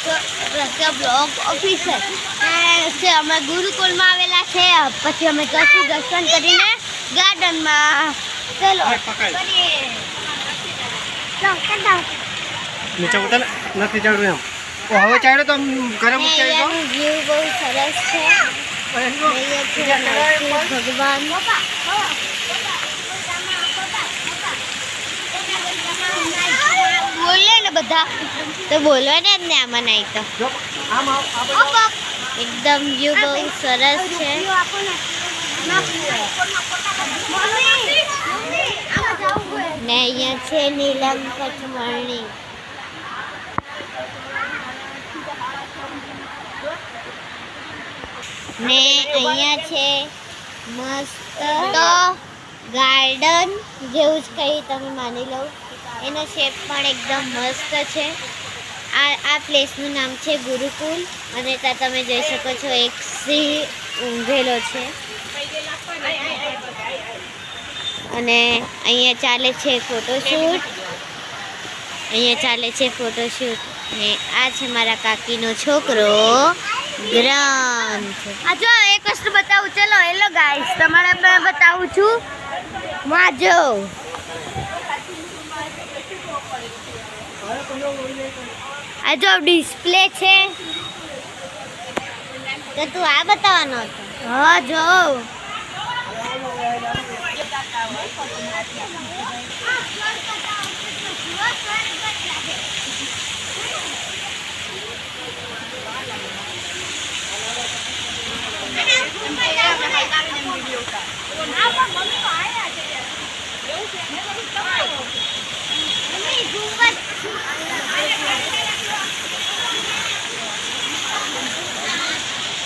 પ્રત્ય blog officer છે. અમે ગુરુકુળમાં આવેલા છે. પછી અમે જશું દર્શન કરીને ગાર્ડનમાં. ચલો નીચે ઉતર નથી ચડવું એમ. હવે ચાડ્યો તો ગરમ ચાડ્યો. વ્યૂ બહુ સરસ છે. ભગવાન બોલે ને બધા તો બોલવાને જ ને આમાં નહીં તો એકદમ વ્યૂ બહુ સરસ છે. ને અહીંયા છે નીલકંઠ મણી. ને અહીંયા છે મસ્ત તો ગાર્ડન જેવું જ કંઈ તમે માની લો. એનો શેપ પણ એકદમ મસ્ત છે. આ પ્લેસનું નામ છે ગુરુકુલ. અને ત્યાં તમે જોઈ શકો છો એક સિંહ ઊંઘેલો છે. અને અહીંયા ચાલે છે ફોટોશૂટ. ને આ છે મારા કાકીનો છોકરો ગ્રંથ. આ જો એક વસ્તુ બતાવું. ચલો હેલો ગાઈસ, તમારે મેં બતાવું છું. વાજો આ જો ડિસ્પ્લે છે. તો તું આ બતાવવાનો હતો. હા જો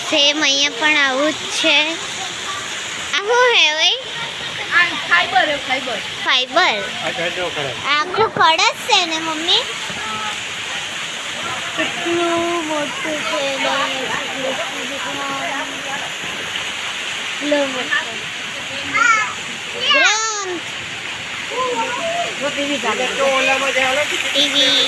સેમ અહીંયા પણ આવું જ છે. આ શું હે ભાઈ? ફાઈબર આખું ખડ જ છે ને મમ્મી? કેટલું મોટું છે. ટીવી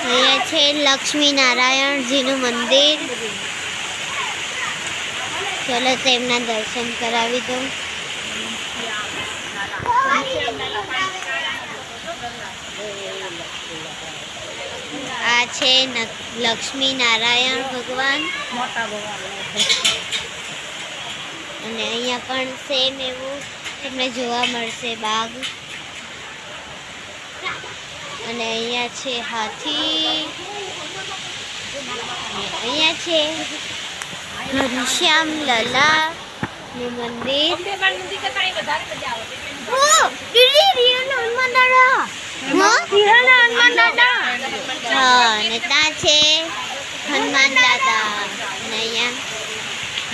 અહીંયા છે લક્ષ્મી નારાયણજીનું મંદિર. ચલો તેમના દર્શન કરાવી દઉં. આ છે લક્ષ્મી નારાયણ ભગવાન. અને અહીંયા પણ સેમ એવું તમને જોવા મળશે બાગ. અને અહીંયા છે હાથી. અહીંયા છે ઘનશ્યામ લલા નું મંદિર. અને ત્યાં છે હનુમાન દાદા. અને અહીંયા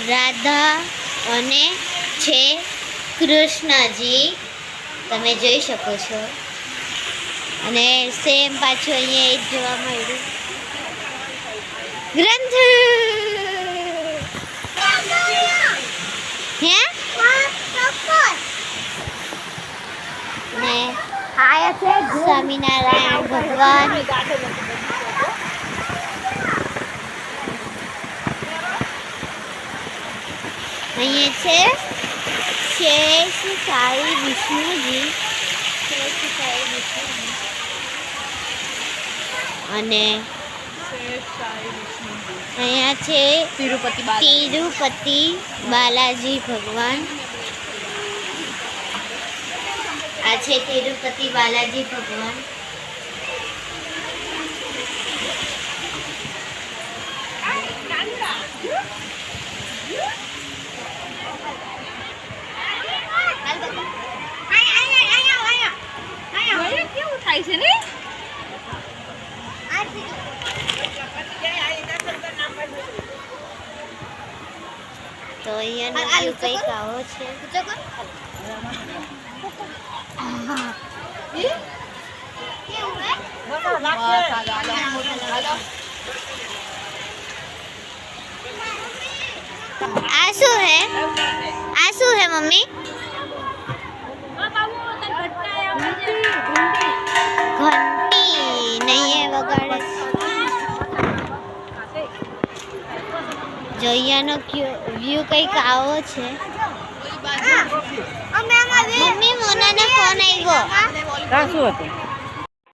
રાધા અને છે કૃષ્ણજી તમે જોઈ શકો છો. અને સેમ પાછું અહીંયા એ જ જોવા મળ્યું. ગ્રંથ હે ને આયા છે સ્વામિનારાયણ ભગવાન. અહીંયા છે શેષ સાઈ વિષ્ણુજી. અને અહીંયા છે તિરુપતિ બાલાજી ભગવાન. આ છે તિરુપતિ બાલાજી ભગવાન. કેવું થાય છે ને? તો અહીંયાનો વ્યૂ કંઈક આવો છે. આ શું હે મમ્મી? ઘંટી નહીં વગાડે છે. જો અહીંયાનો વ્યૂ કંઈક આવો છે. મમ્મી મોનાનો ફોન આવ્યો. શું હતું?